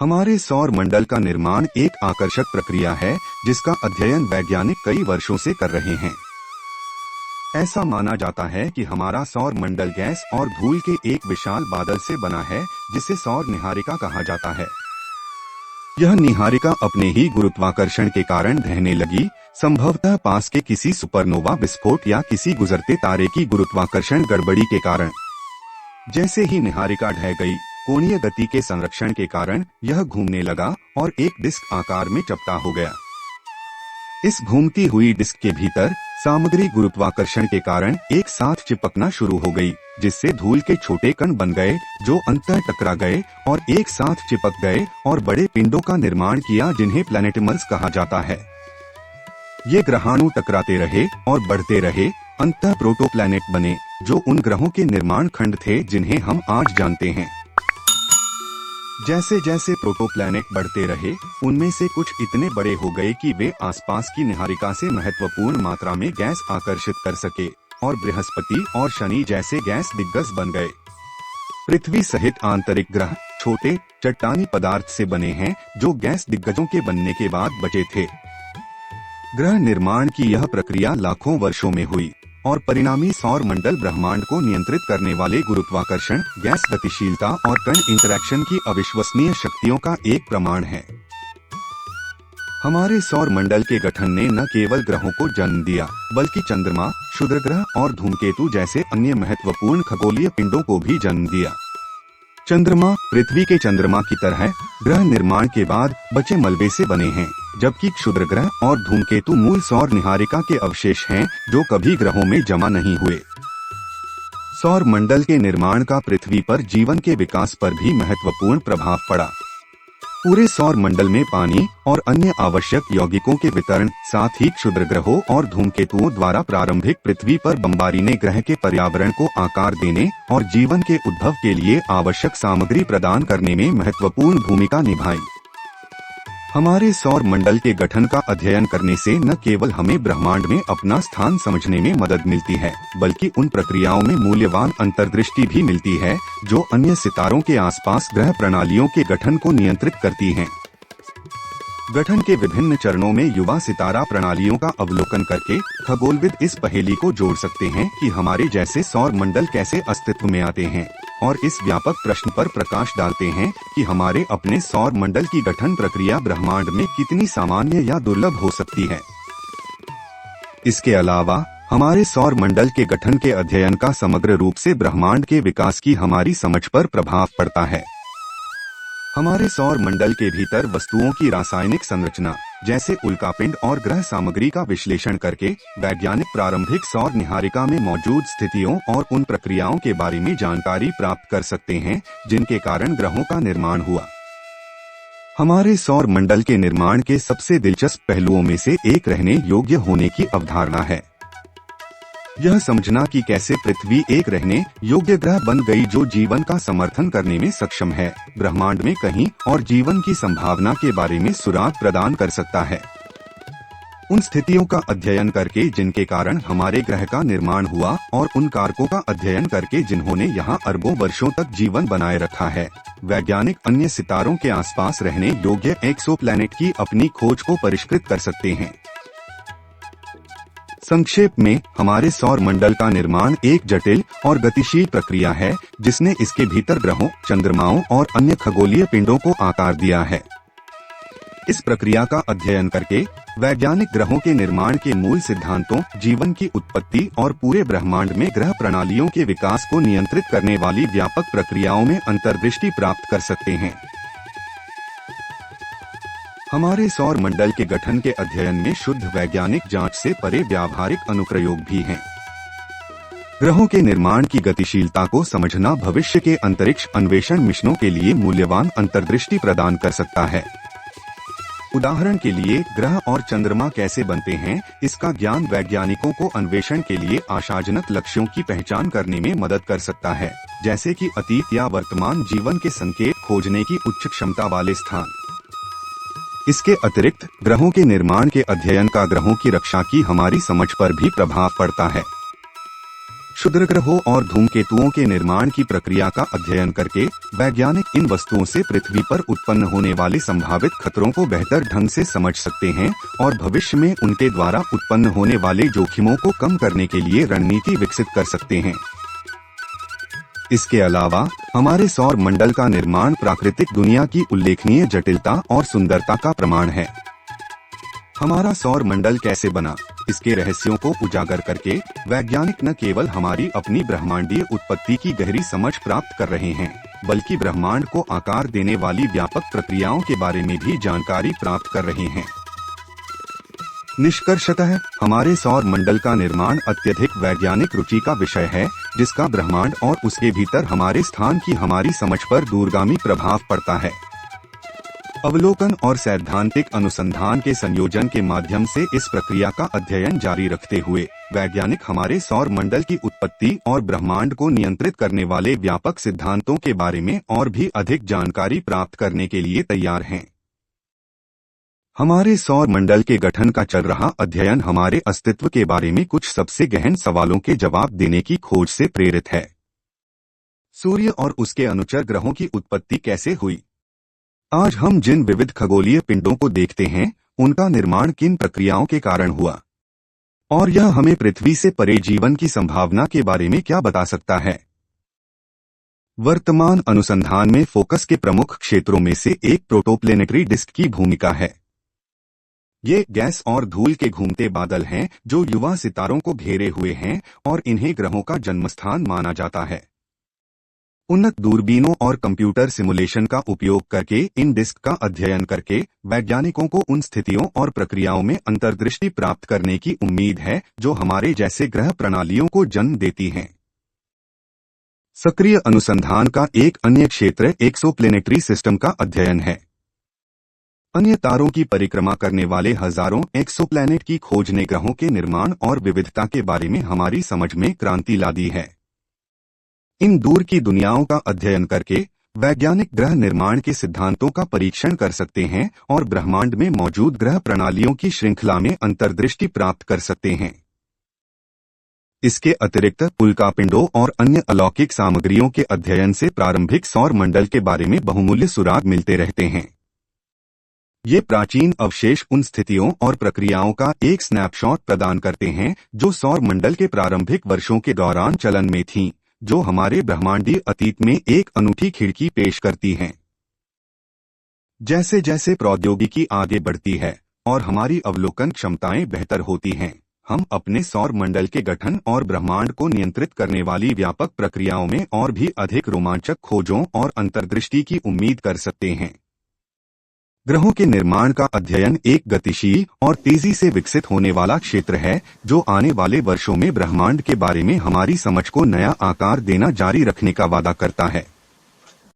हमारे सौर मंडल का निर्माण एक आकर्षक प्रक्रिया है जिसका अध्ययन वैज्ञानिक कई वर्षों से कर रहे हैं। ऐसा माना जाता है कि हमारा सौर मंडल गैस और धूल के एक विशाल बादल से बना है जिसे सौर निहारिका कहा जाता है। यह निहारिका अपने ही गुरुत्वाकर्षण के कारण ढहने लगी, संभवतः पास के किसी सुपरनोवा विस्फोट या किसी गुजरते तारे की गुरुत्वाकर्षण गड़बड़ी के कारण। जैसे ही निहारिका ढह गई, कोणीय गति के संरक्षण के कारण यह घूमने लगा और एक डिस्क आकार में चपटा हो गया। इस घूमती हुई डिस्क के भीतर सामग्री गुरुत्वाकर्षण के कारण एक साथ चिपकना शुरू हो गई, जिससे धूल के छोटे कण बन गए जो अंततः टकरा गए और एक साथ चिपक गए और बड़े पिंडों का निर्माण किया जिन्हें प्लैनेटमर्स कहा जाता है। ये ग्रहाणु टकराते रहे और बढ़ते रहे, अंततः प्रोटोप्लैनेट बने जो उन ग्रहों के निर्माण खंड थे जिन्हें हम आज जानते हैं। जैसे जैसे प्रोटोप्लैनेट बढ़ते रहे, उनमें से कुछ इतने बड़े हो गए कि वे आसपास की निहारिका से महत्वपूर्ण मात्रा में गैस आकर्षित कर सके और बृहस्पति और शनि जैसे गैस दिग्गज बन गए। पृथ्वी सहित आंतरिक ग्रह छोटे चट्टानी पदार्थ से बने हैं जो गैस दिग्गजों के बनने के बाद बचे थे। ग्रह निर्माण की यह प्रक्रिया लाखों वर्षों में हुई और परिणामी सौर मंडल ब्रह्मांड को नियंत्रित करने वाले गुरुत्वाकर्षण, गैस गतिशीलता और कण इंटरैक्शन की अविश्वसनीय शक्तियों का एक प्रमाण है। हमारे सौर मंडल के गठन ने न केवल ग्रहों को जन्म दिया, बल्कि चंद्रमा, क्षुद्र ग्रह और धूमकेतु जैसे अन्य महत्वपूर्ण खगोलीय पिंडों को भी जन्म दिया। चंद्रमा पृथ्वी के चंद्रमा की तरह ग्रह निर्माण के बाद बचे मलबे से बने हैं, जबकि क्षुद्र ग्रह और धूमकेतु मूल सौर निहारिका के अवशेष हैं जो कभी ग्रहों में जमा नहीं हुए। सौर मंडल के निर्माण का पृथ्वी पर जीवन के विकास पर भी महत्वपूर्ण प्रभाव पड़ा। पूरे सौर मंडल में पानी और अन्य आवश्यक यौगिकों के वितरण, साथ ही क्षुद्र ग्रहों और धूमकेतुओं द्वारा प्रारंभिक पृथ्वी पर बमबारी ने ग्रह के पर्यावरण को आकार देने और जीवन के उद्भव के लिए आवश्यक सामग्री प्रदान करने में महत्वपूर्ण भूमिका निभाई। हमारे सौर मंडल के गठन का अध्ययन करने से न केवल हमें ब्रह्मांड में अपना स्थान समझने में मदद मिलती है, बल्कि उन प्रक्रियाओं में मूल्यवान अंतर्दृष्टि भी मिलती है जो अन्य सितारों के आसपास ग्रह प्रणालियों के गठन को नियंत्रित करती हैं। गठन के विभिन्न चरणों में युवा सितारा प्रणालियों का अवलोकन करके खगोलविद इस पहेली को जोड़ सकते हैं कि हमारे जैसे सौर मंडल कैसे अस्तित्व में आते हैं, और इस व्यापक प्रश्न पर प्रकाश डालते हैं कि हमारे अपने सौर मंडल की गठन प्रक्रिया ब्रह्मांड में कितनी सामान्य या दुर्लभ हो सकती है। इसके अलावा हमारे सौर मंडल के गठन के अध्ययन का समग्र रूप से ब्रह्मांड के विकास की हमारी समझ पर प्रभाव पड़ता है। हमारे सौर मंडल के भीतर वस्तुओं की रासायनिक संरचना, जैसे उल्कापिंड और ग्रह सामग्री का विश्लेषण करके वैज्ञानिक प्रारंभिक सौर निहारिका में मौजूद स्थितियों और उन प्रक्रियाओं के बारे में जानकारी प्राप्त कर सकते हैं जिनके कारण ग्रहों का निर्माण हुआ। हमारे सौर मंडल के निर्माण के सबसे दिलचस्प पहलुओं में से एक रहने योग्य होने की अवधारणा है। यह समझना कि कैसे पृथ्वी एक रहने योग्य ग्रह बन गई जो जीवन का समर्थन करने में सक्षम है, ब्रह्मांड में कहीं और जीवन की संभावना के बारे में सुराग प्रदान कर सकता है। उन स्थितियों का अध्ययन करके जिनके कारण हमारे ग्रह का निर्माण हुआ और उन कारकों का अध्ययन करके जिन्होंने यहाँ अरबों वर्षों तक जीवन बनाए रखा है, वैज्ञानिक अन्य सितारों के आसपास रहने योग्य एक्सोप्लैनेट की अपनी खोज को परिष्कृत कर सकते हैं। संक्षेप में, हमारे सौर मंडल का निर्माण एक जटिल और गतिशील प्रक्रिया है जिसने इसके भीतर ग्रहों, चंद्रमाओं और अन्य खगोलीय पिंडों को आकार दिया है। इस प्रक्रिया का अध्ययन करके वैज्ञानिक ग्रहों के निर्माण के मूल सिद्धांतों, जीवन की उत्पत्ति और पूरे ब्रह्मांड में ग्रह प्रणालियों के विकास को नियंत्रित करने वाली व्यापक प्रक्रियाओं में अंतर्दृष्टि प्राप्त कर सकते हैं। हमारे सौर मंडल के गठन के अध्ययन में शुद्ध वैज्ञानिक जांच से परे व्यावहारिक अनुप्रयोग भी हैं। ग्रहों के निर्माण की गतिशीलता को समझना भविष्य के अंतरिक्ष अन्वेषण मिशनों के लिए मूल्यवान अंतर्दृष्टि प्रदान कर सकता है। उदाहरण के लिए, ग्रह और चंद्रमा कैसे बनते हैं, इसका ज्ञान वैज्ञानिकों को अन्वेषण के लिए आशाजनक लक्ष्यों की पहचान करने में मदद कर सकता है, जैसे कि अतीत या वर्तमान जीवन के संकेत खोजने की उच्च क्षमता वाले स्थान। इसके अतिरिक्त ग्रहों के निर्माण के अध्ययन का ग्रहों की रक्षा की हमारी समझ पर भी प्रभाव पड़ता है। क्षुद्रग्रहों और धूमकेतुओं के निर्माण की प्रक्रिया का अध्ययन करके वैज्ञानिक इन वस्तुओं से पृथ्वी पर उत्पन्न होने वाले संभावित खतरों को बेहतर ढंग से समझ सकते हैं और भविष्य में उनके द्वारा उत्पन्न होने वाले जोखिमों को कम करने के लिए रणनीति विकसित कर सकते हैं। इसके अलावा हमारे सौर मंडल का निर्माण प्राकृतिक दुनिया की उल्लेखनीय जटिलता और सुंदरता का प्रमाण है। हमारा सौर मंडल कैसे बना, इसके रहस्यों को उजागर करके वैज्ञानिक न केवल हमारी अपनी ब्रह्मांडीय उत्पत्ति की गहरी समझ प्राप्त कर रहे हैं, बल्कि ब्रह्मांड को आकार देने वाली व्यापक प्रक्रियाओं के बारे में भी जानकारी प्राप्त कर रहे हैं। निष्कर्षतः हमारे सौर मंडल का निर्माण अत्यधिक वैज्ञानिक रुचि का विषय है, जिसका ब्रह्मांड और उसके भीतर हमारे स्थान की हमारी समझ पर दूरगामी प्रभाव पड़ता है। अवलोकन और सैद्धांतिक अनुसंधान के संयोजन के माध्यम से इस प्रक्रिया का अध्ययन जारी रखते हुए वैज्ञानिक हमारे सौर मंडल की उत्पत्ति और ब्रह्मांड को नियंत्रित करने वाले व्यापक सिद्धांतों के बारे में और भी अधिक जानकारी प्राप्त करने के लिए तैयार हैं। हमारे सौर मंडल के गठन का चल रहा अध्ययन हमारे अस्तित्व के बारे में कुछ सबसे गहन सवालों के जवाब देने की खोज से प्रेरित है। सूर्य और उसके अनुचर ग्रहों की उत्पत्ति कैसे हुई? आज हम जिन विविध खगोलीय पिंडों को देखते हैं, उनका निर्माण किन प्रक्रियाओं के कारण हुआ, और यह हमें पृथ्वी से परे जीवन की संभावना के बारे में क्या बता सकता है? वर्तमान अनुसंधान में फोकस के प्रमुख क्षेत्रों में से एक प्रोटोप्लेनेटरी डिस्क की भूमिका है। ये गैस और धूल के घूमते बादल हैं जो युवा सितारों को घेरे हुए हैं और इन्हें ग्रहों का जन्मस्थान माना जाता है। उन्नत दूरबीनों और कंप्यूटर सिमुलेशन का उपयोग करके इन डिस्क का अध्ययन करके वैज्ञानिकों को उन स्थितियों और प्रक्रियाओं में अंतर्दृष्टि प्राप्त करने की उम्मीद है जो हमारे जैसे ग्रह प्रणालियों को जन्म देती हैं। सक्रिय अनुसंधान का एक अन्य क्षेत्र एक्सोप्लेनेटरी सिस्टम का अध्ययन है। अन्य तारों की परिक्रमा करने वाले हजारों एक्सोप्लैनेट की खोज ने ग्रहों के निर्माण और विविधता के बारे में हमारी समझ में क्रांति ला दी है। इन दूर की दुनियाओं का अध्ययन करके वैज्ञानिक ग्रह निर्माण के सिद्धांतों का परीक्षण कर सकते हैं और ब्रह्मांड में मौजूद ग्रह प्रणालियों की श्रृंखला में अंतर्दृष्टि प्राप्त कर सकते हैं। इसके अतिरिक्त उल्कापिंडों और अन्य अलौकिक सामग्रियों के अध्ययन से प्रारंभिक सौर मंडल के बारे में बहुमूल्य सुराग मिलते रहते हैं। ये प्राचीन अवशेष उन स्थितियों और प्रक्रियाओं का एक स्नैपशॉट प्रदान करते हैं जो सौर मंडल के प्रारंभिक वर्षों के दौरान चलन में थीं, जो हमारे ब्रह्मांडीय अतीत में एक अनूठी खिड़की पेश करती हैं। जैसे जैसे प्रौद्योगिकी आगे बढ़ती है और हमारी अवलोकन क्षमताएं बेहतर होती हैं, हम अपने सौर मंडल के गठन और ब्रह्मांड को नियंत्रित करने वाली व्यापक प्रक्रियाओं में और भी अधिक रोमांचक खोजों और अंतर्दृष्टि की उम्मीद कर सकते हैं। ग्रहों के निर्माण का अध्ययन एक गतिशील और तेजी से विकसित होने वाला क्षेत्र है जो आने वाले वर्षों में ब्रह्मांड के बारे में हमारी समझ को नया आकार देना जारी रखने का वादा करता है।